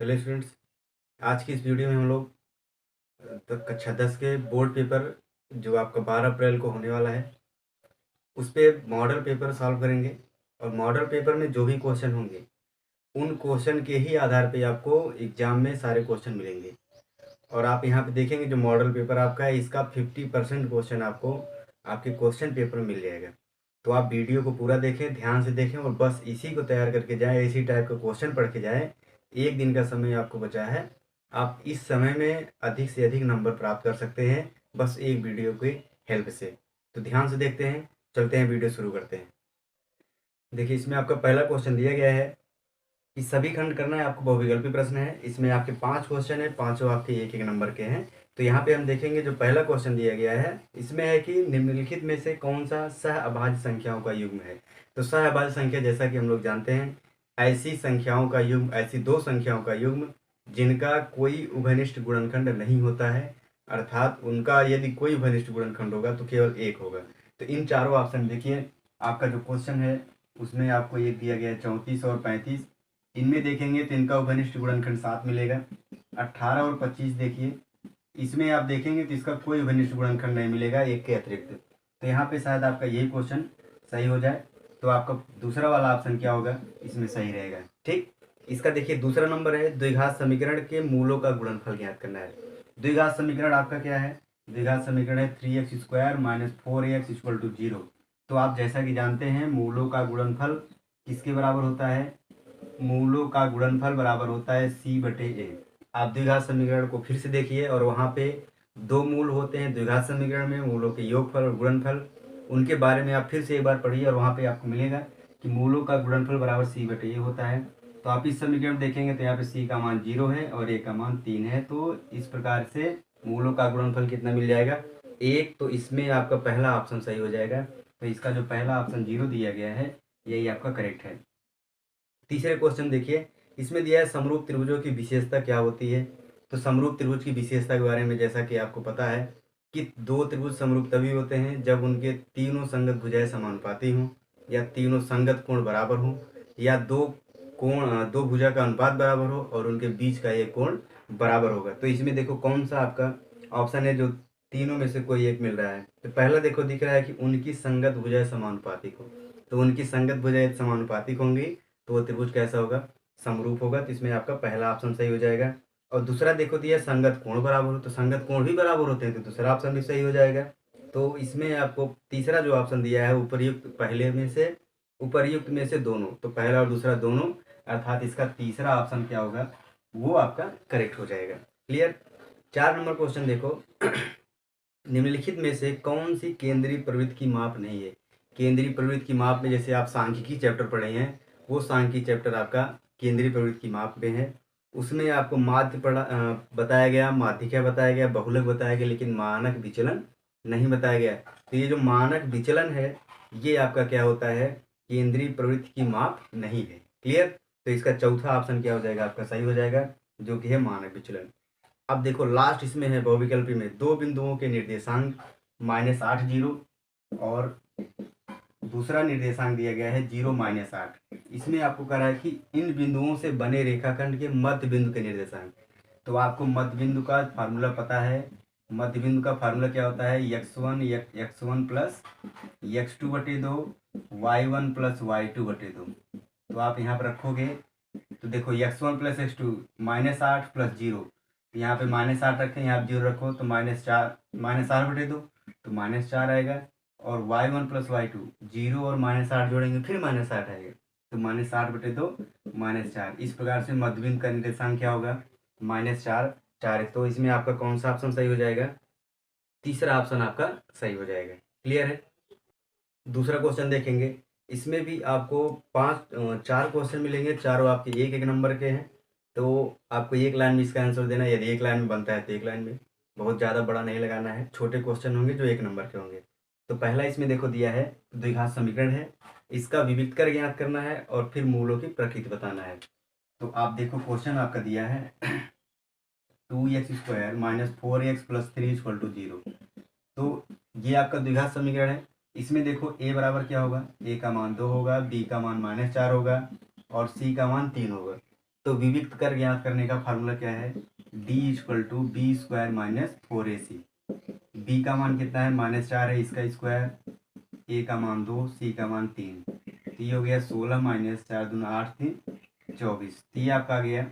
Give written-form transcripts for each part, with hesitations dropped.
चलिए स्टूडेंट्स, आज की इस वीडियो में हम लोग तक कक्षा 10 के बोर्ड पेपर जो आपका 12 अप्रैल को होने वाला है उस पे मॉडल पेपर सॉल्व करेंगे। और मॉडल पेपर में जो भी क्वेश्चन होंगे उन क्वेश्चन के ही आधार पे आपको एग्जाम में सारे क्वेश्चन मिलेंगे। और आप यहाँ पे देखेंगे जो मॉडल पेपर आपका है इसका 50% क्वेश्चन आपको आपके क्वेश्चन पेपर में मिल जाएगा। तो आप वीडियो को पूरा देखें, ध्यान से देखें और बस इसी को तैयार करके जाएं, इसी टाइप का क्वेश्चन पढ़ के जाएं। एक दिन का समय आपको बचा है, आप इस समय में अधिक से अधिक नंबर प्राप्त कर सकते हैं बस एक वीडियो की हेल्प से। तो ध्यान से देखते हैं, चलते हैं वीडियो शुरू करते हैं। देखिए, इसमें आपका पहला क्वेश्चन दिया गया है कि सभी खंड करना है, आपको बहुविकल्पी प्रश्न है। इसमें आपके 5 क्वेश्चन है, पांचों आपके एक एक नंबर के हैं। तो यहाँ पे हम देखेंगे जो पहला क्वेश्चन दिया गया है इसमें है कि निम्नलिखित में से कौन सा सह अभाज्य संख्याओं का युग्म है। तो सह अभाज्य संख्या जैसा कि हम लोग जानते हैं ऐसी संख्याओं का युग्म, ऐसी दो संख्याओं का युग्म जिनका कोई उभयनिष्ठ गुणनखंड नहीं होता है, अर्थात उनका यदि कोई उभयनिष्ठ गुणनखंड होगा तो केवल एक होगा। तो इन चारों ऑप्शन देखिए, आपका जो क्वेश्चन है उसमें आपको ये दिया गया है 34 और 35। इनमें देखेंगे तो इनका उभयनिष्ठ गुणनखंड 7 मिलेगा। 18 और 25 देखिए, इसमें आप देखेंगे तो इसका कोई उभयनिष्ठ गुणनखंड नहीं मिलेगा एक के अतिरिक्त। तो यहाँ पे शायद आपका यही क्वेश्चन सही हो जाए। तो आपका दूसरा वाला ऑप्शन क्या होगा, इसमें सही रहेगा। ठीक, इसका देखिए दूसरा नंबर है द्विघात समीकरण के मूलों का गुणनफल ज्ञात करना है। द्विघात समीकरण आपका क्या है, द्विघात समीकरण है 3x² - 4ax = 0। तो आप जैसा कि जानते हैं मूलों का गुणनफल किसके बराबर होता है, मूलों का गुणनफल बराबर होता है c/a। आप द्विघात समीकरण को फिर से देखिए और वहाँ पे दो मूल होते हैं द्विघात समीकरण में, मूलों के योगफल और गुणनफल। उनके बारे में आप फिर से एक बार पढ़िए और वहाँ पे आपको मिलेगा कि मूलों का गुणनफल बराबर c/a होता है। तो आप इस समीकरण देखेंगे तो यहाँ पे c का मान 0 है और a का मान 3 है। तो इस प्रकार से मूलों का गुणनफल कितना मिल जाएगा, 1। तो इसमें आपका पहला ऑप्शन सही हो जाएगा। तो इसका जो पहला ऑप्शन 0 दिया गया है यही आपका करेक्ट है। तीसरे क्वेश्चन देखिए, इसमें दिया है समरूप त्रिभुजों की विशेषता क्या होती है। तो समरूप त्रिभुज की विशेषता के बारे में जैसा कि आपको पता है कि दो त्रिभुज समरूप तभी होते हैं जब उनके तीनों संगत भुजाएं समानुपाती हों, या तीनों संगत कोण बराबर हों, या दो भुजा का अनुपात बराबर हो और उनके बीच का एक कोण बराबर होगा। तो इसमें देखो कौन सा आपका ऑप्शन है जो तीनों में से कोई एक मिल रहा है। तो पहला देखो दिख रहा है कि उनकी संगत भुजाएं समानुपातिक हो। तो उनकी संगत भुजाएं समानुपातिक होंगी तो वो त्रिभुज कैसा होगा, समरूप होगा। तो इसमें आपका पहला ऑप्शन सही हो जाएगा। और दूसरा देखो दिया संगत कोण बराबर हो, तो संगत कोण भी बराबर होते हैं तो दूसरा ऑप्शन भी सही हो जाएगा। तो इसमें आपको तीसरा जो ऑप्शन दिया है उपर्युक्त में से दोनों, तो पहला और दूसरा दोनों, अर्थात इसका तीसरा ऑप्शन क्या होगा वो आपका करेक्ट हो जाएगा। क्लियर। 4 नंबर क्वेश्चन देखो निम्नलिखित में से कौन सी केंद्रीय प्रवृत्ति की माप नहीं है। केंद्रीय प्रवृत्ति की माप में जैसे आप सांख्यिकी चैप्टर पढ़े हैं, वो सांख्यिकी चैप्टर आपका केंद्रीय प्रवृत्ति की माप में है। उसमें आपको माध्य बताया गया, माध्यिका बताया गया, बहुलक बताया गया, लेकिन मानक विचलन नहीं बताया गया। तो ये जो मानक विचलन है ये आपका क्या होता है, केंद्रीय प्रवृत्ति की माप नहीं है। क्लियर। तो इसका चौथा ऑप्शन क्या हो जाएगा, आपका सही हो जाएगा, जो कि है मानक विचलन। अब देखो लास्ट इसमें है बहुविकल्पी में दो बिंदुओं के निर्देशांक -8 0 और दूसरा निर्देशांक दिया गया है 0 -8। इसमें आपको कह रहा है कि इन बिंदुओं से बने रेखाखंड के मध्य बिंदु के निर्देशांक। तो आपको मध्य बिंदु का फार्मूला पता है। मध्य बिंदु का फार्मूला क्या होता है, x1 plus x2/2 y1 plus y2/2। तो आप यहाँ पर रखोगे तो देखो x1 प्लस x2 -8 प्लस 0, यहाँ पे -8 रखें, यहाँ 0 रखो तो -8/2 तो -4 आएगा। और y1 प्लस y2 0 और -8 जोड़ेंगे फिर -8 आएगा तो -8/2 -4। इस प्रकार से मध्यबिंदु का निर्देशांक क्या होगा, -4 4। तो इसमें आपका कौन सा ऑप्शन सही हो जाएगा, तीसरा ऑप्शन आपका सही हो जाएगा। क्लियर है। दूसरा क्वेश्चन देखेंगे, इसमें भी आपको 4 क्वेश्चन मिलेंगे, चारों आपके एक एक नंबर के हैं। तो आपको एक लाइन में इसका आंसर देना है, यदि एक लाइन में बनता है तो एक लाइन में, बहुत ज़्यादा बड़ा नहीं लगाना है, छोटे क्वेश्चन होंगे जो एक नंबर के होंगे। तो पहला इसमें देखो दिया है द्विघात समीकरण है, इसका विविक्त कर ज्ञात करना है और फिर मूलों की प्रकृति बताना है। तो आप देखो क्वेश्चन आपका दिया है 2x² - 4x + 3 = 0। तो ये आपका द्विघात समीकरण है। इसमें देखो a बराबर क्या होगा, a का मान 2 होगा, b का मान -4 होगा और c का मान 3 होगा। तो विविक्त कर ज्ञात करने का फार्मूला क्या है, d equal to B square minus 4ac। b का मान कितना है, -4 है, इसका स्क्वायर, a का मान 2, c का मान 3, तो ये हो गया 16 माइनस 4 दूना 8 3 24, तो ये आपका आ गया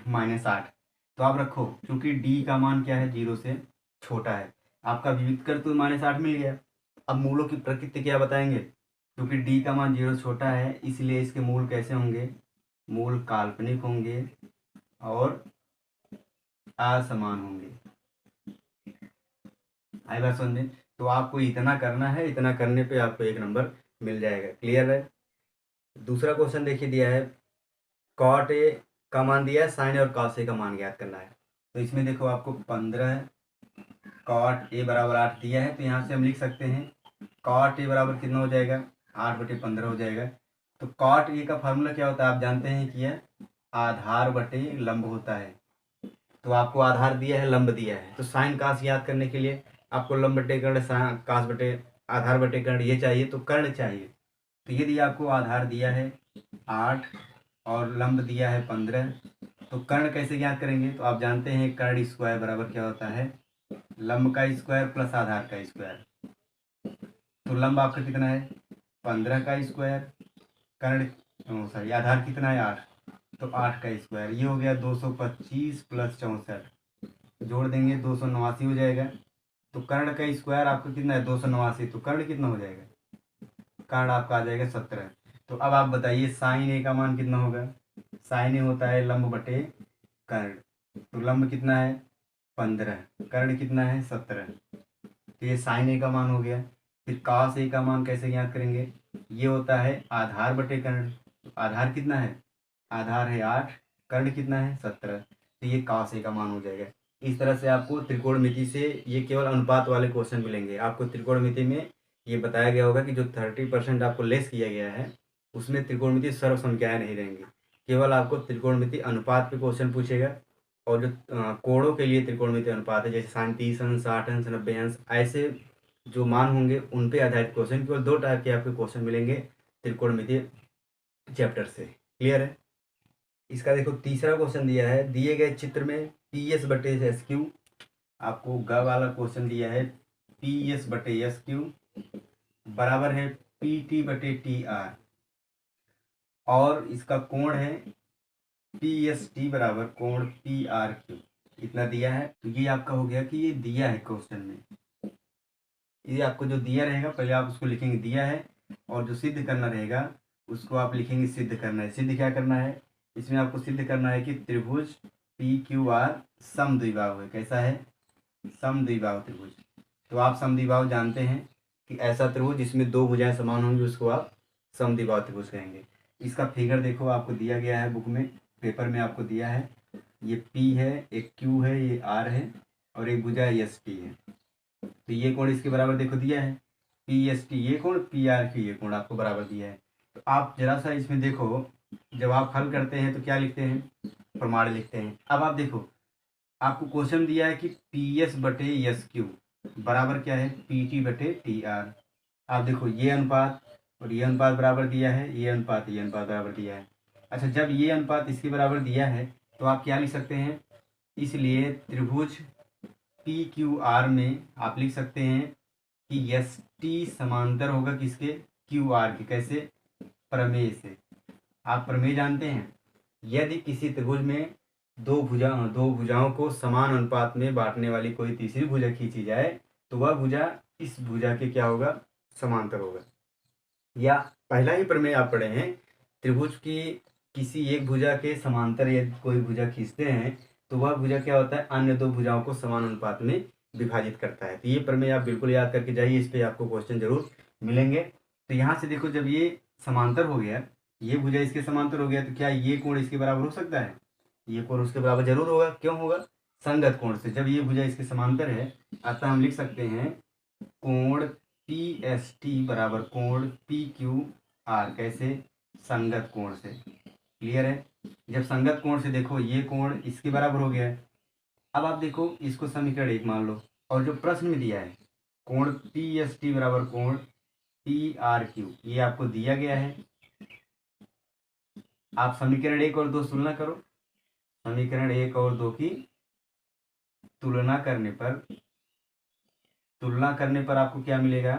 -8। तो आप रखो, क्योंकि d का मान क्या है, 0 से छोटा है, आपका विविक्त कर तो -8 मिल गया। अब मूलों की प्रकृति क्या बताएंगे, क्योंकि d का मान 0 से छोटा है इसलिए इसके मूल कैसे होंगे, मूल काल्पनिक होंगे और असमान होंगे। आई बात समझ में। तो आपको इतना करना है, इतना करने पे आपको 1 नंबर मिल जाएगा। क्लियर है। दूसरा क्वेश्चन देखिए दिया है, कॉट ए का मान दिया है, साइन और कॉस ए का मान ज्ञात करना है। तो इसमें देखो आपको 15 कॉट ए बराबर 8 दिया है, तो यहाँ से हम लिख सकते हैं कॉट ए बराबर कितना हो जाएगा, 8/15 हो जाएगा। तो कॉट ए का फार्मूला क्या होता है, आप जानते हैं कि यह आधार बटे लंब होता है। तो आपको आधार दिया है, लंब दिया है, तो साइन कास याद करने के लिए आपको लंब बटे कर्ण, कास बटे आधार बटे कर्ण ये चाहिए, तो कर्ण चाहिए। तो यदि आपको आधार दिया है 8 और लंब दिया है 15, तो कर्ण कैसे ज्ञात करेंगे, तो आप जानते हैं कर्ण स्क्वायर बराबर क्या होता है, लंब का स्क्वायर प्लस आधार का स्क्वायर। तो लंब आपका कितना है 15 का स्क्वायर, कर्ण सॉरी आधार कितना है 8, तो 8 का स्क्वायर, ये हो गया 225 प्लस 64, जोड़ देंगे 289 हो जाएगा। तो कर्ण का स्क्वायर आपका कितना है 289, तो कर्ण कितना हो जाएगा, कर्ण आपका आ जाएगा 17। तो अब आप बताइए साइन ए का मान कितना होगा, साइन ए होता है लंब बटे कर्ण, तो लंब कितना है 15, कर्ण कितना है 17, तो ये साइन ए का मान हो गया। फिर कॉस ए का मान कैसे ज्ञात करेंगे, ये होता है आधार बटे कर्ण, तो आधार कितना है, आधार है 8, कर्ण कितना है 17, तो ये कॉस ए का मान हो जाएगा। इस तरह से आपको त्रिकोणमिति से, ये केवल अनुपात वाले क्वेश्चन मिलेंगे आपको। त्रिकोणमिति में ये बताया गया होगा कि जो 30% आपको लेस किया गया है उसमें त्रिकोणमिति सर्व संख्याएं नहीं रहेंगी, केवल आपको त्रिकोणमिति अनुपात पे क्वेश्चन पूछेगा। और जो कोणों के लिए त्रिकोणमिति अनुपात है, जैसे साइन 30 अंश, 60 अंश, 90 अंश, ऐसे जो मान होंगे उन पे आधारित क्वेश्चन, केवल 2 टाइप के आपके क्वेश्चन मिलेंगे त्रिकोणमिति चैप्टर से। क्लियर है। इसका देखो तीसरा क्वेश्चन दिया है, दिए गए चित्र में पी एस बटे एस क्यू, आपको ग वाला क्वेश्चन दिया है, पी एस बटे एस क्यू बराबर है पी टी बटे टी आर, और इसका कोण है पी एस टी बराबर कोण पी आर क्यू, इतना दिया है। तो ये आपका हो गया कि ये दिया है क्वेश्चन में, ये आपको जो दिया रहेगा पहले आप उसको लिखेंगे दिया है, और जो सिद्ध करना रहेगा उसको आप लिखेंगे सिद्ध करना है। सिद्ध क्या करना है, इसमें आपको सिद्ध करना है कि त्रिभुज पी क्यू आर समद्विबाहु है। कैसा है, समद्विबाहु त्रिभुज। तो आप समद्विबाहु जानते हैं कि ऐसा त्रिभुज जिसमें 2 भुजाएं समान होंगी उसको आप समद्विबाहु त्रिभुज कहेंगे। इसका फिगर देखो आपको दिया गया है बुक में, पेपर में आपको दिया है, ये P है, एक Q है, ये R है, और एक भुजा एस टी है। तो ये कोण इसके बराबर देखो दिया है, पी एस टी ये कोण, पी आर क्यू ये कोण आपको बराबर दिया है। तो आप जरा सा इसमें देखो, जब आप हल करते हैं तो क्या लिखते हैं, प्रमाण लिखते हैं। अब आप देखो आपको क्वेश्चन दिया है कि पी एस बटे एस क्यू बराबर क्या है, पी टी बटे टी आर। आप देखो ये अनुपात और ये अनुपात बराबर दिया है, ये अनुपात बराबर दिया है। अच्छा, जब ये अनुपात इसके बराबर दिया है तो आप क्या लिख सकते हैं, इसलिए त्रिभुज पी क्यू आर में आप लिख सकते हैं कि एस टी समांतर होगा किसके, क्यू आर के। कैसे, प्रमेय से। आप प्रमेय जानते हैं, यदि किसी त्रिभुज में दो भुजाओं को समान अनुपात में बांटने वाली कोई तीसरी भुजा खींची जाए तो वह भुजा इस भुजा के क्या होगा, समांतर होगा। या पहला ही प्रमेय आप पढ़े हैं, त्रिभुज की किसी एक भुजा के समांतर यदि कोई भुजा खींचते हैं तो वह भुजा क्या होता है, अन्य 2 भुजाओं को समान अनुपात में विभाजित करता है। तो ये प्रमेय आप बिल्कुल याद करके जाइए, इस पे आपको क्वेश्चन जरूर मिलेंगे। तो यहाँ से देखो, जब ये समांतर हो गया, ये भुजा इसके समांतर हो गया, तो क्या ये कोण इसके बराबर हो सकता है, ये कोण उसके बराबर जरूर होगा। क्यों होगा, संगत कोण से। जब ये भुजा इसके समांतर है, अतः हम लिख सकते हैं कोण पी एस टी बराबर कोण पी क्यू आर। कैसे, संगत कोण से। क्लियर है। जब संगत कोण से देखो ये कोण इसके बराबर हो गया है। अब आप देखो इसको समीकरण 1 मान लो, और जो प्रश्न में दिया है कोण पी एस टी बराबर कोण पी आर क्यू, ये आपको दिया गया है। आप समीकरण 1 और 2 तुलना करो, समीकरण 1 और 2 की तुलना करने पर आपको क्या मिलेगा।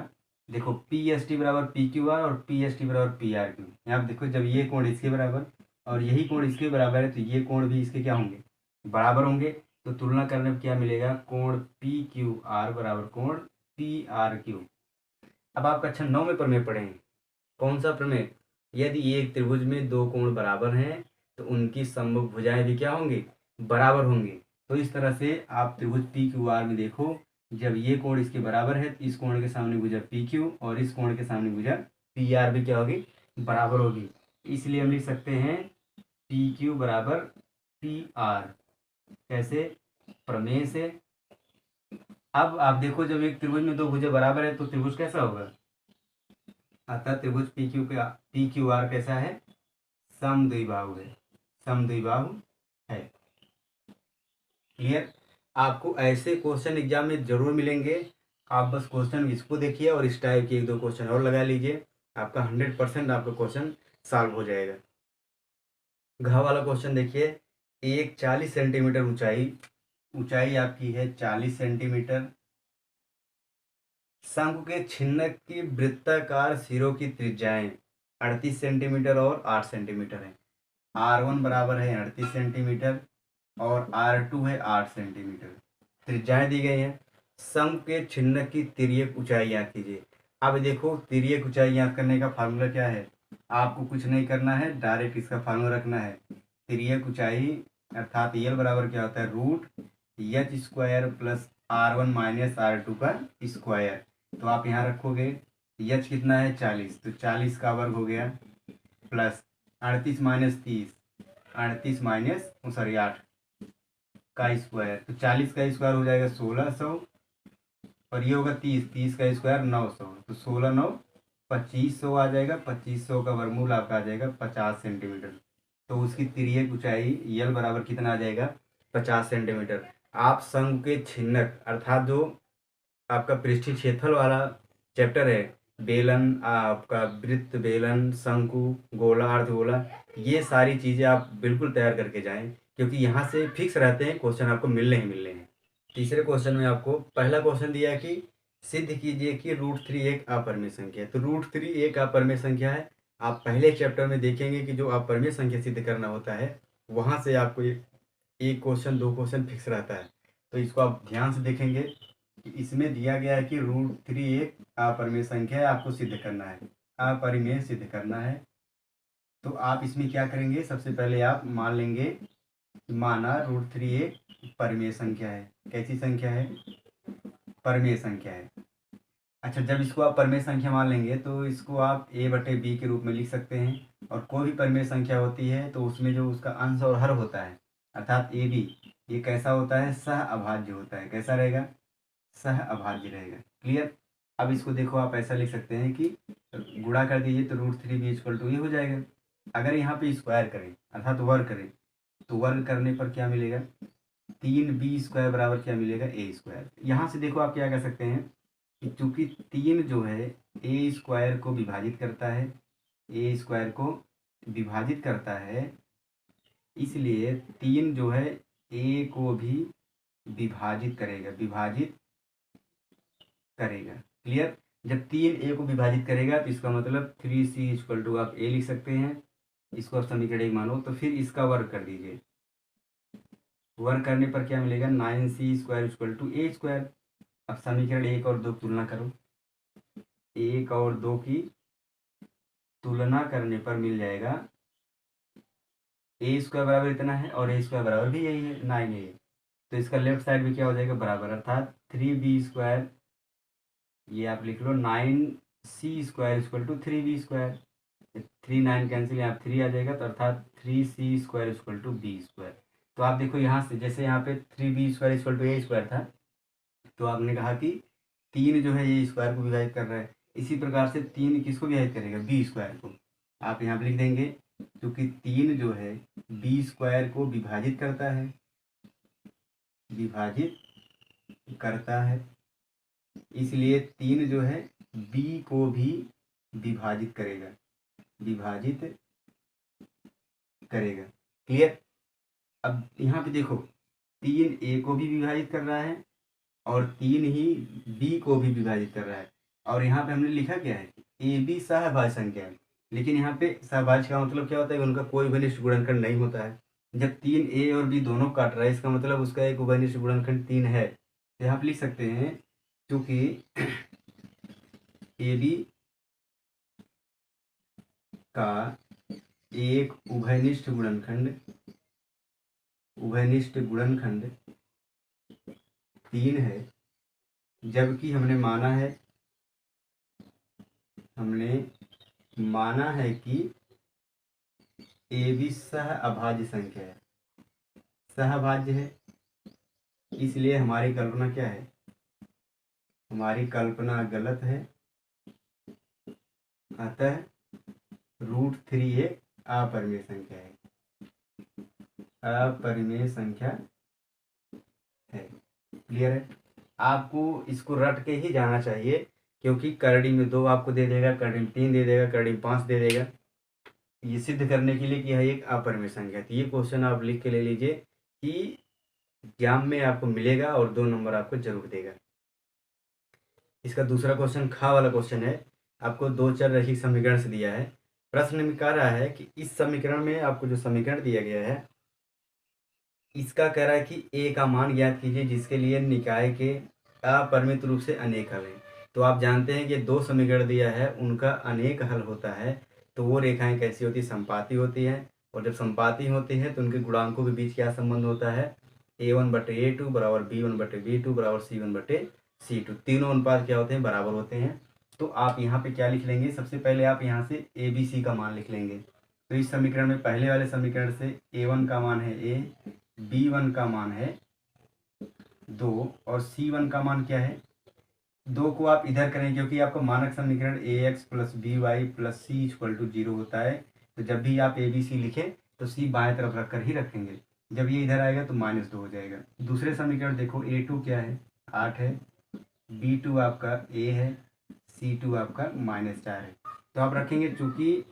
देखो पी एस टी बराबर पी क्यू आर और पी एस टी बराबर पी आर क्यू। यहाँ पे देखो जब ये कोण इसके बराबर और यही कोण इसके बराबर है तो ये कोण भी इसके क्या होंगे, बराबर होंगे। तो तुलना करने पर क्या मिलेगा, कोण पी क्यू आर बराबर कोण पी आर क्यू। अब आप कक्षा 9 में प्रमेय पढ़ेंगे। कौन सा प्रमेय, यदि एक त्रिभुज में दो कोण बराबर हैं तो उनकी सम्मुख भुजाएं भी क्या होंगी, बराबर होंगी। तो इस तरह से आप त्रिभुज पी क्यू आर में देखो, जब ये कोण इसके बराबर है तो इस कोण के सामने भुजा पी क्यू और इस कोण के सामने भुजा पी आर भी क्या होगी, बराबर होगी। इसलिए हम लिख सकते हैं पी क्यू बराबर पी आर। कैसे, प्रमेय से। अब आप देखो जब एक त्रिभुज में दो भुजा बराबर है तो त्रिभुज कैसा होगा, अतः त्रिभुज पी क्यू आर कैसा है, समद्विबाहु है, समद्विबाहु है। क्लियर। आपको ऐसे क्वेश्चन एग्जाम में जरूर मिलेंगे। आप बस क्वेश्चन इसको देखिए और इस टाइप के 1-2 क्वेश्चन और लगा लीजिए, आपका 100% आपका क्वेश्चन सॉल्व हो जाएगा। घ वाला क्वेश्चन देखिए, एक 40 सेंटीमीटर ऊंचाई आपकी है 40 सेंटीमीटर। शंकु के छिन्नक की वृत्ताकार सिरों की त्रिज्याएं 38 सेंटीमीटर और 8 सेंटीमीटर है। R1 बराबर है 38 सेंटीमीटर और R2 है 8 सेंटीमीटर। त्रिज्याएं दी गई हैं। शंकु के छिन्नक की तिर्यक ऊंचाई याद कीजिए। अब देखो तिर्यक ऊंचाई याद करने का फार्मूला क्या है, आपको कुछ नहीं करना है, डायरेक्ट इसका फार्मूला रखना है। तिर्यक ऊंचाई अर्थात यल बराबर क्या होता है, root H square plus R1 minus R2 का स्क्वायर। तो आप यहाँ रखोगे एच कितना है 40, तो 40 का वर्ग हो गया प्लस 38 माइनस 30, 38 माइनस 8 का स्क्वायर, तो 40 का स्क्वायर हो जाएगा 1600 और ये होगा 30, 30 का स्क्वायर 900, तो 16 9 2500 आ जाएगा। 2500 का वर्गमूल आपका आ जाएगा 50 सेंटीमीटर। तो उसकी तिर्यक ऊंचाई यल बराबर कितना आ जाएगा, 50 सेंटीमीटर। आप शंकु के छिन्नक अर्थात जो आपका पृष्ठीय क्षेत्रफल वाला चैप्टर है, बेलन आपका वृत्त, बेलन, शंकु, गोला, अर्धगोला, ये सारी चीज़ें आप बिल्कुल तैयार करके जाएं, क्योंकि यहाँ से फिक्स रहते हैं क्वेश्चन, आपको मिलने ही मिलने हैं। तीसरे क्वेश्चन में आपको पहला क्वेश्चन दिया है कि सिद्ध कीजिए कि √3 एक अपरिमेय संख्या है। तो √3 एक अपरिमेय संख्या है। आप पहले चैप्टर में देखेंगे कि जो अपरिमेय संख्या सिद्ध करना होता है वहाँ से आपको एक क्वेश्चन 2 क्वेश्चन फिक्स रहता है। तो इसको आप ध्यान से देखेंगे कि इसमें दिया गया है कि √3 एक अपरिमेय संख्या है, आपको सिद्ध करना है, अपरिमेय सिद्ध करना है। तो आप इसमें क्या करेंगे, सबसे पहले आप मान लेंगे, माना √3 एक परिमेय संख्या है। कैसी संख्या है, परिमेय संख्या है। अच्छा, जब इसको आप परिमेय संख्या मान लेंगे तो इसको आप a/b के रूप में लिख सकते हैं। और कोई भी परिमेय संख्या होती है तो उसमें जो उसका अंश और हर होता है अर्थात ab, ये कैसा होता है, सह अभाज्य होता है। कैसा रहेगा, सह अभाज्य रहेगा। क्लियर। अब इसको देखो आप ऐसा लिख सकते हैं कि गुणा कर दीजिए तो √3b = ये हो जाएगा। अगर यहाँ पे स्क्वायर करें अर्थात वर्ग करें तो वर्ग करने पर क्या मिलेगा, 3b² बराबर क्या मिलेगा, a²। यहाँ से देखो आप क्या कर सकते हैं कि चूंकि 3 जो है a² को विभाजित करता है, a² को विभाजित करता है, इसलिए 3 जो है a को भी विभाजित करेगा, विभाजित करेगा। क्लियर। जब 3 a को विभाजित करेगा तो इसका मतलब 3c = आप a लिख सकते हैं। इसको आप समीकरण 1 मानो तो फिर इसका वर्ग कर दीजिए। वर्ग करने पर क्या मिलेगा, 9c² = a²। अब समीकरण 1 और 2 तुलना करो, 1 और 2 की तुलना करने पर मिल जाएगा a² बराबर इतना है और a² बराबर भी यही है 9a। तो इसका लेफ्ट साइड भी क्या हो जाएगा, बराबर, अर्थात 3b², ये आप लिख लो 9c² = 3b²। 3 9 कैंसिल, यहाँ 3 आ जाएगा तो अर्थात 3c² = b²। तो आप देखो यहाँ से, जैसे यहाँ पे 3b² = a² था तो आपने कहा कि 3 जो है ये स्क्वायर को विभाजित कर रहा है, इसी प्रकार से 3 किसको विभाजित करेगा, b² को। आप यहाँ पे लिख देंगे क्योंकि 3 जो है b² को विभाजित करता है, विभाजित करता है, इसलिए 3 जो है b को भी विभाजित करेगा, विभाजित करेगा। क्लियर। अब यहाँ पे देखो 3 ए को भी विभाजित कर रहा है और 3 ही बी को भी विभाजित कर रहा है। और यहाँ पे हमने लिखा क्या है, ए बी सहभाज्य संख्या है। लेकिन यहाँ पे सहभाज्य का मतलब क्या होता है, उनका कोई उभयनिष्ठ गुणनखंड नहीं होता है। जब 3 ए और बी दोनों काट रहा है, इसका मतलब उसका एक उभयनिष्ठ गुणनखंड 3 है। तो यहाँ पे लिख सकते हैं क्योंकि ए बी का एक उभयनिष्ठ गुणनखंड 3 है, जबकि हमने माना है कि ए बी सहअभाज्य संख्या है, सहभाज्य है। इसलिए हमारी कल्पना क्या है, हमारी कल्पना गलत है। अतः √3 एक अपरिमेय संख्या है, अपरिमेय संख्या है। क्लियर है? आपको इसको रट के ही जाना चाहिए, क्योंकि करड़ी में 2 आपको दे देगा, करड़ी में 3 दे देगा, करड़ी में 5 दे देगा, ये सिद्ध करने के लिए कि यह एक अपरिमेय संख्या है। तो ये क्वेश्चन आप लिख के ले लीजिए कि एग्जाम में आपको मिलेगा और 2 नंबर आपको जरूर देगा। इसका दूसरा क्वेश्चन खा वाला क्वेश्चन है। आपको 2 चर रैखिक समीकरण से दिया है। प्रश्न में कह रहा है कि इस समीकरण में आपको जो समीकरण दिया गया है, इसका कह रहा है कि ए का मान ज्ञात कीजिए जिसके लिए निकाय के अपरिमित रूप से अनेक हल हैं। तो आप जानते हैं कि 2 समीकरण दिया है, उनका अनेक हल होता है। तो वो रेखाएं कैसी होती है, संपाती होती है। और जब संपाती होती है तो उनके गुणांकों के बीच क्या संबंध होता है, a1/a2 बराबर b1/b2 बराबर c1/c2। तीनों अनुपात क्या होते हैं, बराबर होते हैं। तो आप यहाँ पे क्या लिख लेंगे, सबसे पहले आप यहाँ से ए बी सी का मान लिख लेंगे। तो इस समीकरण में पहले वाले समीकरण से a1 का मान है a, b1 का मान है 2 और c1 का मान क्या है 2 को आप इधर करें, क्योंकि आपका मानक समीकरण ax + by + c = 0 होता है। तो जब भी आप ए बी सी लिखें तो c बाएं तरफ रख कर ही रखेंगे। जब ये इधर आएगा तो -2 हो जाएगा। दूसरे समीकरण देखो, a2 क्या है 8 है, b2 आपका a है, c2 आपका -4 है। तो आप रखेंगे चूंकि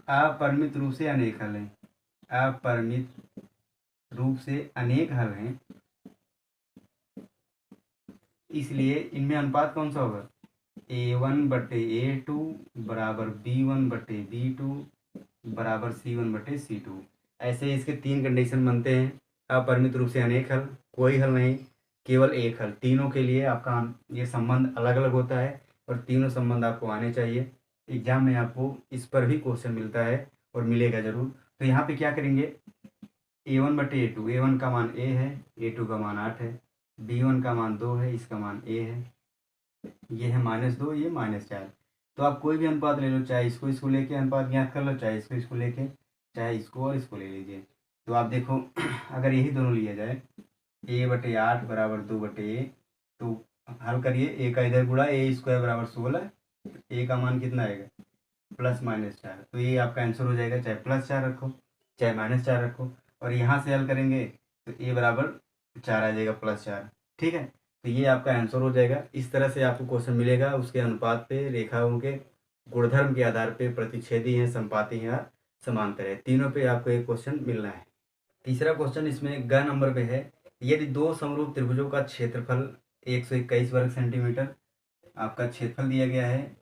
अपरिमित रूप से अनेक हल हैं, अपरिमित रूप से अनेक हल हैं, इसलिए इनमें अनुपात कौन सा होगा, a1/a2 बराबर b1/b2 बराबर c1/c2। ऐसे इसके 3 कंडीशन बनते हैं। अपरिमित रूप से अनेक हल, कोई हल नहीं, केवल एक हल। तीनों के लिए आपका ये संबंध अलग अलग होता है और तीनों संबंध आपको आने चाहिए। एग्जाम में आपको इस पर भी क्वेश्चन मिलता है और मिलेगा जरूर। तो यहाँ पे क्या करेंगे, a1/a2, a1 का मान a है, a2 का मान 8 है, b1 का मान 2 है, इसका मान a है, ये है -2, ये -4। तो आप कोई भी अनुपात ले लो, चाहे इसको लेके अनुपात ज्ञात कर लो, चाहे इसको लेके, चाहे इसको और इसको ले लीजिए। तो आप देखो अगर यही दोनों लिया जाए a/8 बराबर 2/a, तो हल करिए, a का इधर गुणा a² बराबर 16, a का मान कितना आएगा +-4। तो ये आपका आंसर हो जाएगा, चाहे +4 रखो चाहे -4 रखो। और यहाँ से हल करेंगे तो a बराबर 4 आ जाएगा +4। ठीक है, तो ये आपका आंसर हो जाएगा। इस तरह से आपको क्वेश्चन मिलेगा, उसके अनुपात पे, रेखाओं के गुणधर्म के आधार पे प्रतिच्छेदी हैं, संपाती हैं या समांतर है, तीनों पे आपको एक क्वेश्चन मिलना है। तीसरा क्वेश्चन इसमें ग नंबर पे है। यदि 2 समरूप त्रिभुजों का क्षेत्रफल 121 वर्ग सेंटीमीटर, आपका क्षेत्रफल दिया गया है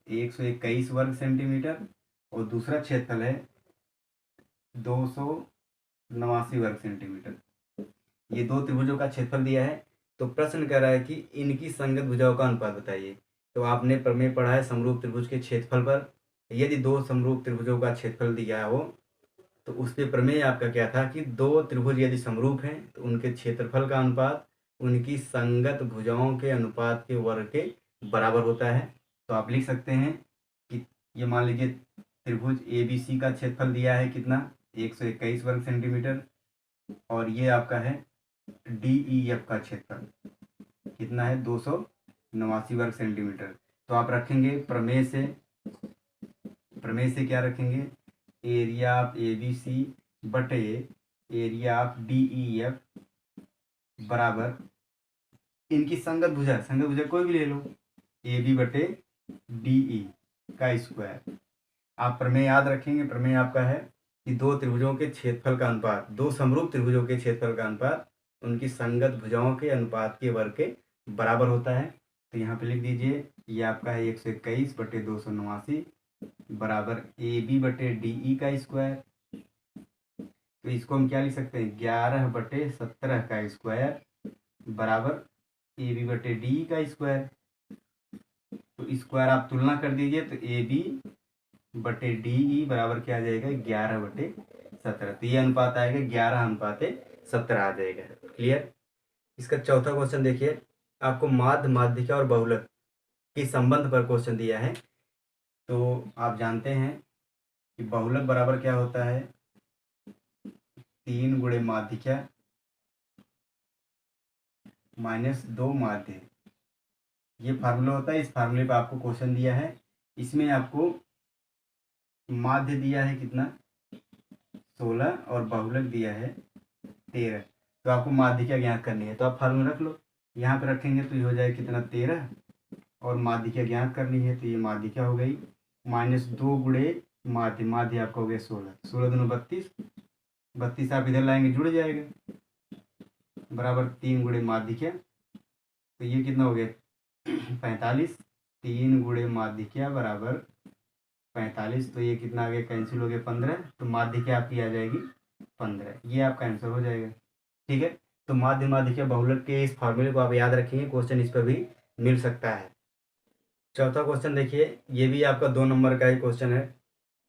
121 वर्ग सेंटीमीटर और दूसरा क्षेत्रफल है 289 वर्ग सेंटीमीटर, ये 2 त्रिभुजों का क्षेत्रफल दिया है। तो प्रश्न कह रहा है कि इनकी संगत भुजाओं का अनुपात बताइए। तो आपने प्रमेय पढ़ा है समरूप त्रिभुज के क्षेत्रफल पर। यदि 2 समरूप त्रिभुजों का क्षेत्रफल दिया हो तो उस पे प्रमेय आपका क्या था कि 2 त्रिभुज यदि समरूप हैं तो उनके क्षेत्रफल का अनुपात उनकी संगत भुजाओं के अनुपात के वर्ग के बराबर होता है। तो आप लिख सकते हैं कि ये मान लीजिए त्रिभुज ए बी सी का क्षेत्रफल दिया है कितना 121 वर्ग सेंटीमीटर, और ये आपका है डी ई एफ का क्षेत्रफल कितना है 289 वर्ग सेंटीमीटर। तो आप रखेंगे प्रमेय से क्या रखेंगे, area of A B C बटे area of D E F बराबर इनकी संगत भुजा कोई भी ले लो, ए बी बटे डी ई का स्क्वायर। आप प्रमेय याद रखेंगे, प्रमेय आपका है कि दो त्रिभुजों के क्षेत्रफल का अनुपात, दो समरूप त्रिभुजों के क्षेत्रफल का अनुपात उनकी संगत भुजाओं के अनुपात के वर्ग के बराबर होता है। तो यहाँ पे लिख दीजिए, ये आपका है 121/289 बराबर AB/DE का स्क्वायर। तो इसको हम क्या लिख सकते हैं, 11/17 का स्क्वायर बराबर AB/DE का स्क्वायर। तो स्क्वायर आप तुलना कर दीजिए, तो AB/DE बराबर क्या आ जाएगा, 11/17। तो ये अनुपात आएगा 11:17 आ जाएगा। क्लियर। इसका चौथा क्वेश्चन देखिए, आपको माध्य, माध्यिका और बहुलक के संबंध पर क्वेश्चन दिया है। तो आप जानते हैं कि बहुलक बराबर क्या होता है, 3 गुणे माध्यिका -2 माध्य। ये फार्मूला होता है। इस फार्मूले पर आपको क्वेश्चन दिया है। इसमें आपको माध्य दिया है कितना, 16 और बहुलक दिया है 13। तो आपको माध्यिका ज्ञात करनी है। तो आप फार्मूला रख लो, यहाँ पे रखेंगे तो ये हो जाएगा कितना, 13। और माध्यिका ज्ञात करनी है तो ये माध्यिका हो गई -2 गुणे माध्य, माध्य आपका हो गया 16, 16 दूनी 32, 32 आप इधर लाएंगे जुड़ जाएगा बराबर 3 गुणे माध्यिका। तो ये कितना हो गया 45, 3 गुणे माध्यिका बराबर 45। तो ये कितना आ गया, कैंसिल हो गया 15। तो माध्यिका आपकी आ जाएगी 15। ये आपका आंसर हो जाएगा। ठीक है। तो माध्य, माध्यिका, बहुलक के इस फॉर्मूले को आप याद रखेंगे, क्वेश्चन इस पर भी मिल सकता है। चौथा क्वेश्चन देखिए, ये भी आपका 2 नंबर का ही क्वेश्चन है।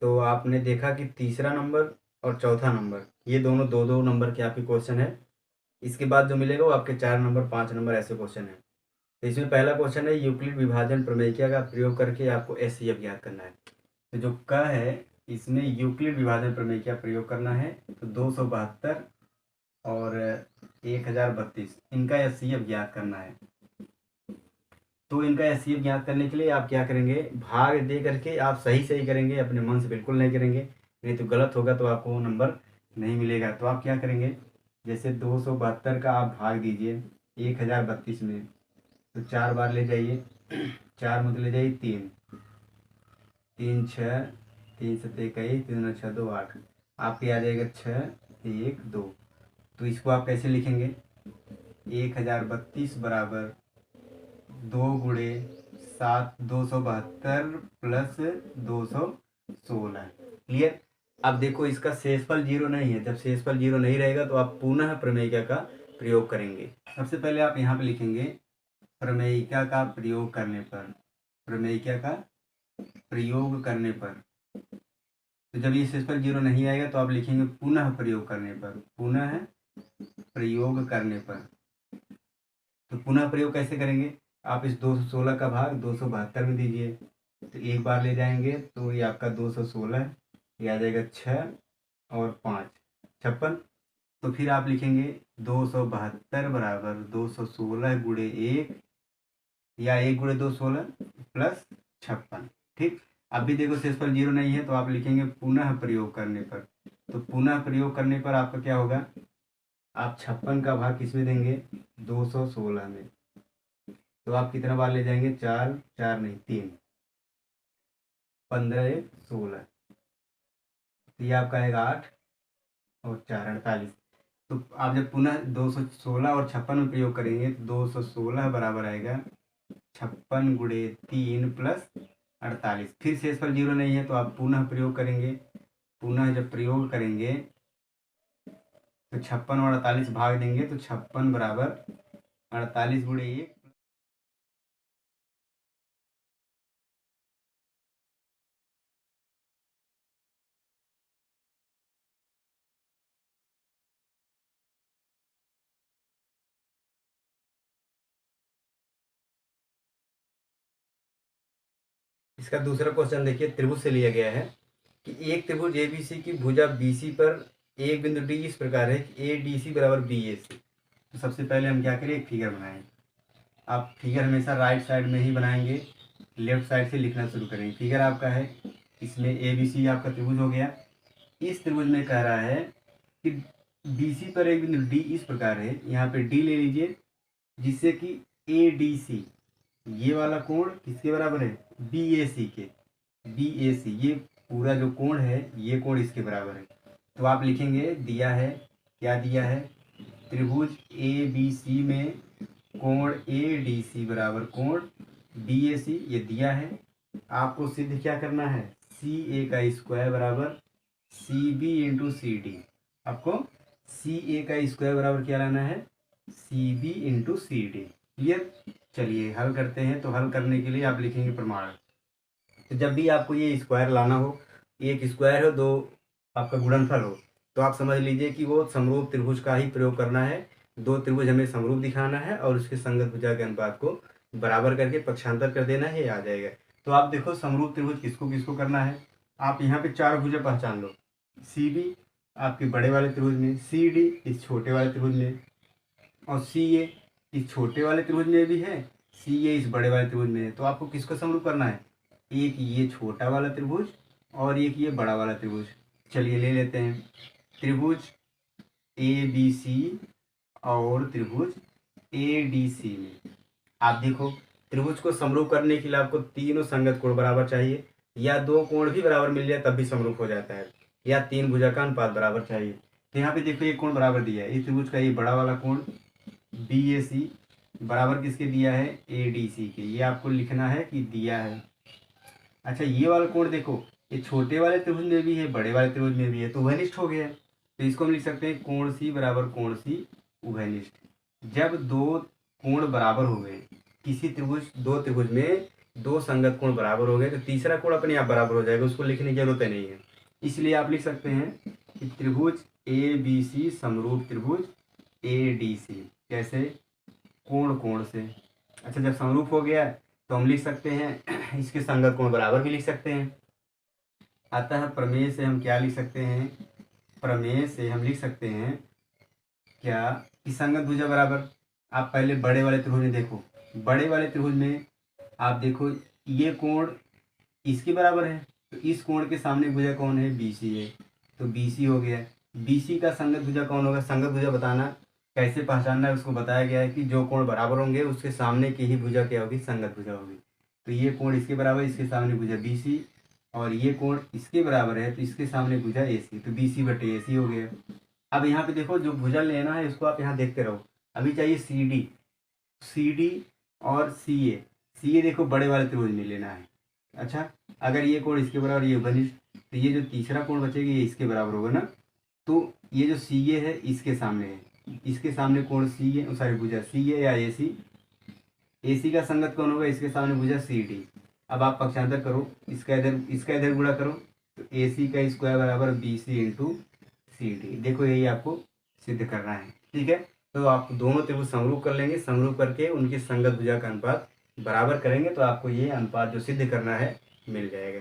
तो आपने देखा कि तीसरा नंबर और चौथा नंबर ये दोनों 2-2 नंबर के आपके क्वेश्चन है। इसके बाद जो मिलेगा वो आपके 4 नंबर, 5 नंबर ऐसे क्वेश्चन है। तो इसमें पहला क्वेश्चन है, यूक्लिड विभाजन प्रमेयिका का प्रयोग करके आपको एचसीएफ ज्ञात करना है। तो जो क है इसमें यूक्लिड विभाजन प्रमेयिका प्रयोग करना है। तो 272 और 1032 इनका एचसीएफ ज्ञात करना है। तो इनका एचसीएफ ज्ञात करने के लिए आप क्या करेंगे, भाग दे करके आप सही सही करेंगे, अपने मन से बिल्कुल नहीं करेंगे, नहीं तो गलत होगा तो आपको वो नंबर नहीं मिलेगा। तो आप क्या करेंगे, जैसे 272 का आप भाग दीजिए 1032 में, तो 4 बार ले जाइए, 4 मत ले जाइए 3, 3 6, 3 7 21, 3 6 2 8, आपके आ जाएगा 6 1 2। तो इसको आप कैसे लिखेंगे, 1032 बराबर 2 गुणे 7, 272 प्लस 216। क्लियर। अब देखो इसका शेषफल 0 नहीं है। जब शेषफल 0 नहीं रहेगा तो आप पुनः प्रमेयिका का प्रयोग करेंगे। सबसे पहले आप यहाँ पे लिखेंगे, प्रमेयिका का प्रयोग करने पर, प्रमेयिका का प्रयोग करने पर। तो जब ये शेषफल 0 नहीं आएगा तो आप लिखेंगे पुनः प्रयोग करने पर, पुनः प्रयोग करने पर। तो पुनः प्रयोग कैसे करेंगे, आप इस 216 का भाग 272 में दीजिए। तो एक बार ले जाएंगे तो ये आपका 216, ये आ जाएगा 6 और 5 56। तो फिर आप लिखेंगे 272 बराबर 216 गुणे 1 या 1 गुणे 216 प्लस 56। ठीक। अभी देखो शेषफल 0 नहीं है तो आप लिखेंगे पुनः प्रयोग करने पर। तो पुनः प्रयोग करने पर आपका क्या होगा, आप 56 का भाग किस में देंगे, 216 में। तो आप कितना बार ले जाएंगे, 4 4 नहीं 3, 15 1 16। तो ये आपका आएगा 8 और 4 48। तो आप जब पुनः 216 और 56 में प्रयोग करेंगे तो 216 बराबर आएगा 56 गुणे 3 प्लस 48। फिर शेषफल 0 नहीं है तो आप पुनः प्रयोग करेंगे। पुनः जब प्रयोग करेंगे तो 56 और 48 भाग देंगे तो 56 बराबर 48 गुणे 1। इसका दूसरा क्वेश्चन देखिए, त्रिभुज से लिया गया है कि एक त्रिभुज एबीसी की भुजा बीसी पर एक बिंदु डी इस प्रकार है कि ए डी सी बराबर बी ए सी। तो सबसे पहले हम क्या करें, एक फिगर बनाएं। आप फिगर हमेशा राइट साइड में ही बनाएंगे, लेफ्ट साइड से लिखना शुरू करेंगे। फिगर आपका है, इसमें ए बी सी आपका त्रिभुज हो गया। इस त्रिभुज में कह रहा है कि बी सी पर एक बिंदु डी इस प्रकार है, यहाँ पे डी ले लीजिए, जिससे कि ए डी सी ये वाला कोण किसके बराबर है, बी ए सी के। बी ए सी ये पूरा जो कोण है ये कोण इसके बराबर है। तो आप लिखेंगे दिया है, क्या दिया है, त्रिभुज ए बी सी में कोण ए डी सी बराबर कोण बी ए सी, ये दिया है। आपको सिद्ध क्या करना है, सी ए का स्क्वायर बराबर C B into C D. आपको सी ए का स्क्वायर बराबर क्या लाना है, C B into C D. Clear. चलिए हल करते हैं। तो हल करने के लिए आप लिखेंगे प्रमाण। तो जब भी आपको ये स्क्वायर लाना हो, एक स्क्वायर हो, दो आपका गुणनफल हो, तो आप समझ लीजिए कि वो समरूप त्रिभुज का ही प्रयोग करना है। दो त्रिभुज हमें समरूप दिखाना है और उसके संगत भुजा के अनुपात को बराबर करके पक्षांतर कर देना है, ये आ जाएगा। तो आप देखो समरूप त्रिभुज किसको किसको करना है। आप यहाँ पे चार भुजा पहचान लो, सी बी आपके बड़े वाले त्रिभुज में, सी डी इस छोटे वाले त्रिभुज में, और सी ए इस छोटे वाले त्रिभुज में भी है, सी ए इस बड़े वाले त्रिभुज में है। तो आपको किसको समरूप करना है, एक ये छोटा वाला त्रिभुज और एक ये बड़ा वाला त्रिभुज। चलिए ले लेते हैं त्रिभुज ए बी सी और त्रिभुज ए डी सी में। आप देखो त्रिभुज को समरूप करने के लिए आपको तीनों संगत कोण बराबर चाहिए, या दो कोण भी बराबर मिल जाए तब भी समरूप हो जाता है, या तीन भुजा का अनुपात बराबर चाहिए। तो यहाँ पे देखो ये कोण बराबर दिया है, इस त्रिभुज का ये बड़ा वाला कोण बी ए सी बराबर किसके दिया है, ए डी सी के। ये आपको लिखना है कि दिया है। अच्छा ये वाला कोण देखो, ये छोटे वाले त्रिभुज में भी है, बड़े वाले त्रिभुज में भी है, तो उभयनिष्ठ हो गया। तो इसको हम लिख सकते हैं कोण सी बराबर कोण सी उभयनिष्ठ। जब दो कोण बराबर हो गए, किसी त्रिभुज दो त्रिभुज में दो संगत कोण बराबर हो गए, तो तीसरा कोण अपने आप बराबर हो जाएगा, उसको लिखने की जरूरत नहीं है। इसलिए आप लिख सकते हैं कि त्रिभुज ए बी सी समरूप त्रिभुज ए डी सी। कैसे, कोण कोण से। अच्छा जब समरूप हो गया तो हम लिख सकते हैं इसके संगत कोण बराबर भी लिख सकते हैं। अतः प्रमेय से हम क्या लिख सकते हैं, प्रमेय से हम लिख सकते हैं क्या कि संगत भुजा बराबर। आप पहले बड़े वाले त्रिभुज में देखो, बड़े वाले त्रिभुज में आप देखो ये कोण इसके बराबर है, तो इस कोण के सामने भुजा कौन है, बी सी है, तो बी सी हो गया। बी सी का संगत भुजा कौन होगा, संगत भुजा बताना कैसे पहचानना है उसको बताया गया है कि जो कोण बराबर होंगे उसके सामने की ही भुजा क्या होगी, संगत भुजा होगी। तो ये कोण इसके बराबर, इसके सामने भुजा बी सी, और ये कोण इसके बराबर है तो इसके सामने भुजा ए सी, तो बी सी बटे ए सी हो गया। अब यहाँ पे देखो जो भुजा लेना है इसको आप यहाँ देखते रहो। अभी चाहिए सी डी, सी डी और सी ए। सी ए देखो बड़े वाले त्रिभुज में लेना है। अच्छा अगर ये कोण इसके बराबर, ये घनिष्ठ, तो ये जो तीसरा कोण बचेगा ये इसके बराबर होगा ना। तो ये जो सी ए है इसके सामने है, इसके सामने कोण सी ए, सॉरी भुजा सी ए या ए सी, ए सी का संगत कौन होगा, इसके सामने भुजा सी डी। अब आप पक्षांतर करो, इसका इधर गुणा करो, तो ए सी का स्क्वायर बराबर B C into C D. देखो यही आपको सिद्ध करना है, ठीक है। तो आप दोनों त्रिभुज समरूप कर लेंगे, समरूप करके उनकी संगत भुजा का अनुपात बराबर करेंगे तो आपको ये अनुपात जो सिद्ध करना है मिल जाएगा।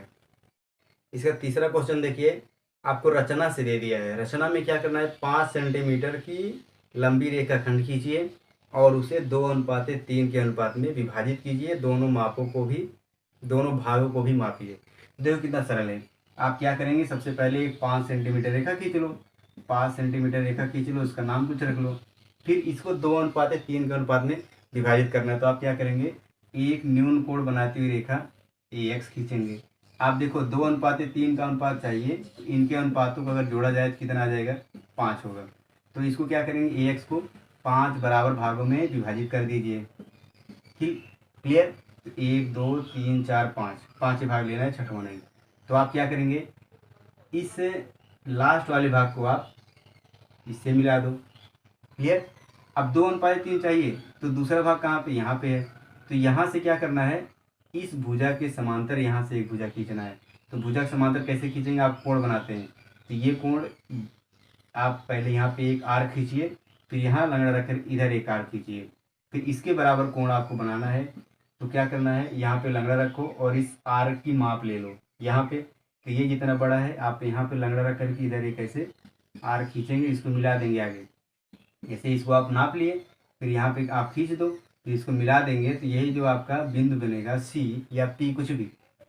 इसका तीसरा क्वेश्चन देखिए, आपको रचना से दे दिया है। रचना में क्या करना है, 5 सेंटीमीटर की लंबी रेखा खंड खींचिए और उसे 2:3 के अनुपात में विभाजित कीजिए, दोनों मापों को भी, दोनों भागों को भी मापिए। देखो कितना सरल है। आप क्या करेंगे, सबसे पहले 5 सेंटीमीटर रेखा खींच लो, 5 सेंटीमीटर रेखा खींच लो, उसका नाम कुछ रख लो। फिर इसको 2:3 के अनुपात में विभाजित करना है। तो आप क्या करेंगे, एक न्यून कोण बनाती हुई रेखा ए एक्स खींचेंगे। आप देखो 2:3 का अनुपात चाहिए, तो इनके अनुपातों को अगर जोड़ा जाए तो कितना आ जाएगा, 5 होगा। तो इसको क्या करेंगे, ए एक्स को 5 बराबर भागों में विभाजित कर दीजिए। ठीक, क्लियर। तो 1 2 3 4 5, 5 भाग लेना है, छठवां नहीं। तो आप क्या करेंगे, इस लास्ट वाले भाग को आप इससे मिला दो। क्लियर। अब 2:3 चाहिए तो दूसरा भाग कहाँ पे, यहाँ पे है। तो यहाँ से क्या करना है, इस भुजा के समांतर यहाँ से एक भुजा खींचना है। तो भुजा के समांतर कैसे खींचेंगे, आप कोण बनाते हैं। तो ये कोण आप पहले यहाँ पे एक आर्क खींचिए, फिर यहाँ लंगड़ा रखकर इधर एक आर्क खींचिए, फिर इसके बराबर कोण आपको बनाना है। तो क्या करना है, यहाँ पे लंगड़ा रखो और इस आर्क की माप ले लो यहाँ पे। तो ये जितना बड़ा है आप यहाँ पे लंगड़ा रख करके इधर एक ऐसे आर्क खींचेंगे, इसको मिला देंगे आगे। जैसे इसको आप नाप लिए, फिर यहाँ पे आप खींच दो, फिर इसको मिला देंगे, तो यही जो आपका बिंदु बनेगा सी या पी कुछ भी,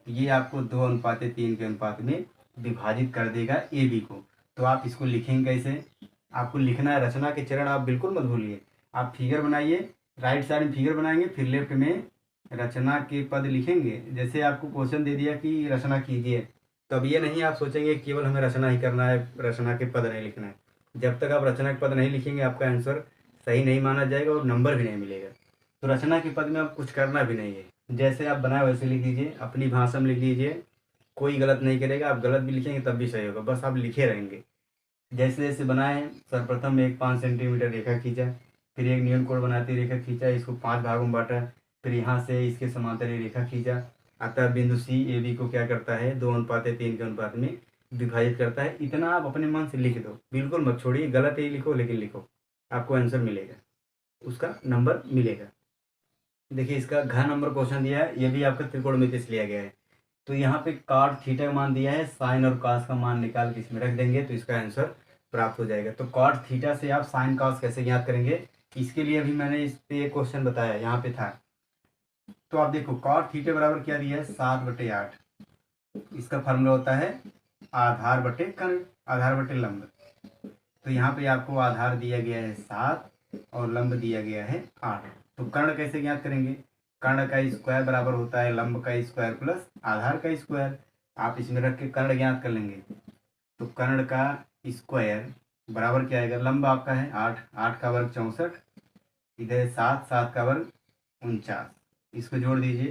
ये आपको 2:3 के अनुपात में विभाजित कर देगा ए बी को। तो आप इसको लिखेंगे कैसे, आपको लिखना है, रचना के चरण आप बिल्कुल मत भूलिए। आप फिगर बनाइए, राइट साइड में फिगर बनाएंगे, फिर लेफ्ट में रचना के पद लिखेंगे। जैसे आपको क्वेश्चन दे दिया कि रचना कीजिए, तो तो अब ये नहीं आप सोचेंगे केवल हमें रचना ही करना है, रचना के पद नहीं लिखना है। जब तक आप रचना के पद नहीं लिखेंगे आपका आंसर सही नहीं माना जाएगा और नंबर भी नहीं मिलेगा। तो रचना के पद में आप कुछ करना भी नहीं है, जैसे आप बनाए वैसे लिख दीजिए, अपनी भाषा में लिख लीजिए, कोई गलत नहीं करेगा। आप गलत भी लिखेंगे तब भी सही होगा, बस आप लिखे रहेंगे। जैसे जैसे बनाए हैं, सर्वप्रथम एक 5 सेंटीमीटर रेखा खींचा, फिर एक नियम कोण बनाती रेखा खींचा, इसको 5 भागों में बांटा, फिर यहाँ से इसके समांतर एक रेखा खींचा। अतः बिंदु सी ए बी को क्या करता है, 2:3 के अनुपात में विभाजित करता है। इतना आप अपने मन से लिख दो, बिल्कुल मत छोड़िए, गलत ही लिखो लेकिन लिखो, आपको आंसर मिलेगा, उसका नंबर मिलेगा। देखिए इसका घ नंबर क्वेश्चन दिया है, ये भी आपका त्रिकोणमिति से लिया गया है। तो यहाँ पे कॉट थीटा का मान दिया है, साइन और कॉस का मान निकाल के इसमें रख देंगे तो इसका आंसर प्राप्त हो जाएगा। तो कॉट थीटा से आप साइन कॉस कैसे ज्ञात करेंगे, इसके लिए अभी मैंने इस पे एक क्वेश्चन बताया, यहाँ पे था। तो आप देखो कॉट थीटा बराबर क्या दिया है, 7/8। इसका फार्मूला होता है आधार बटे कर्ण, आधार बटे लंब। तो यहाँ पे आपको आधार दिया गया है 7 और लंब दिया गया है 8। तो कर्ण कैसे ज्ञात करेंगे, कर्ण का स्क्वायर बराबर होता है लंब का स्क्वायर प्लस आधार का स्क्वायर। आप इसमें रख के कर्ण ज्ञात कर लेंगे। तो कर्ण का स्क्वायर बराबर क्या आएगा, लंब आपका है 8, 8 का वर्ग 64, इधर 7, 7 का वर्ग 49, इसको जोड़ दीजिए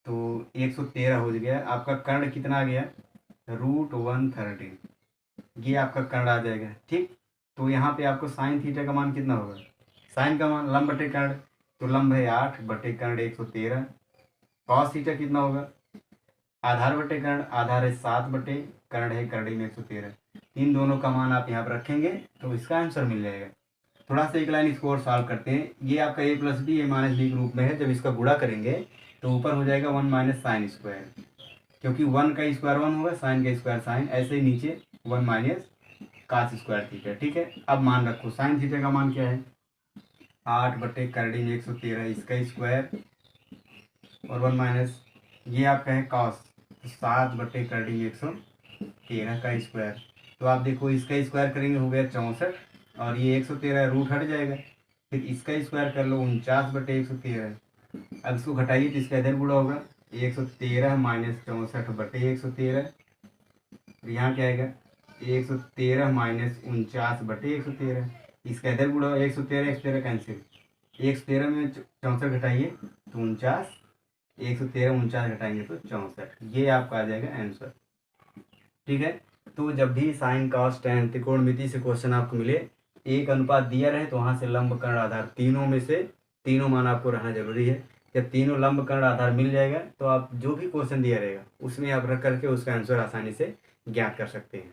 तो 113 हो गया। आपका कर्ण कितना आ गया, √113, ये आपका कर्ण आ जाएगा। ठीक, तो यहाँ पे आपको साइन थीटा का मान कितना होगा, साइन का मान लंब बटे कर्ण, तो लंब है 8 बटे कर्ण 113। कॉस थीटा कितना होगा, आधार बटे कर्ण, आधार है 7 बटे कर्ण है कर्ण में 113। इन दोनों का मान आप यहाँ पर रखेंगे तो इसका आंसर मिल जाएगा। थोड़ा सा एक लाइन इसको और सॉल्व करते हैं। ये आपका a + b a - b के रूप में है, जब इसका गुणा करेंगे तो ऊपर हो जाएगा 1 - साइन स्क्वायर, क्योंकि 1 का स्क्वायर 1 होगा, साइन का स्क्वायर साइन, ऐसे ही नीचे 1 - cos स्क्वायर थीटा। ठीक है, अब मान रखो साइन थीटा का मान क्या है, 8 बटे कर्ण में 113, इसका स्क्वायर और 1 ये आपका है कॉस, 7 बटे कर्ण में 113 का स्क्वायर। तो आप देखो इसका स्क्वायर करेंगे हो गया 64 और ये 113 रूट हट जाएगा, फिर इसका स्क्वायर कर लो 49 बटे 113। अब इसको घटाइए तो इसका इधर गुणा होगा 113 - 64 बटे 113, यहाँ क्या आएगा 113 - 49 बटे 113, इसका इधर गुणा 113 113 कैंसिल, 113 में 64 घटाइए तो 49, 113 49 घटाएंगे तो 64, ये आपका आ जाएगा आंसर। ठीक है, तो जब भी साइन कॉस टेन त्रिकोणमिति से क्वेश्चन आपको मिले, एक अनुपात दिया रहे तो वहाँ से लंब कर्ण आधार तीनों में से तीनों मान आपको रहना जरूरी है। जब तीनों लंब कर्ण आधार मिल जाएगा तो आप जो भी क्वेश्चन दिया रहेगा उसमें आप रख करके उसका आंसर आसानी से ज्ञात कर सकते हैं।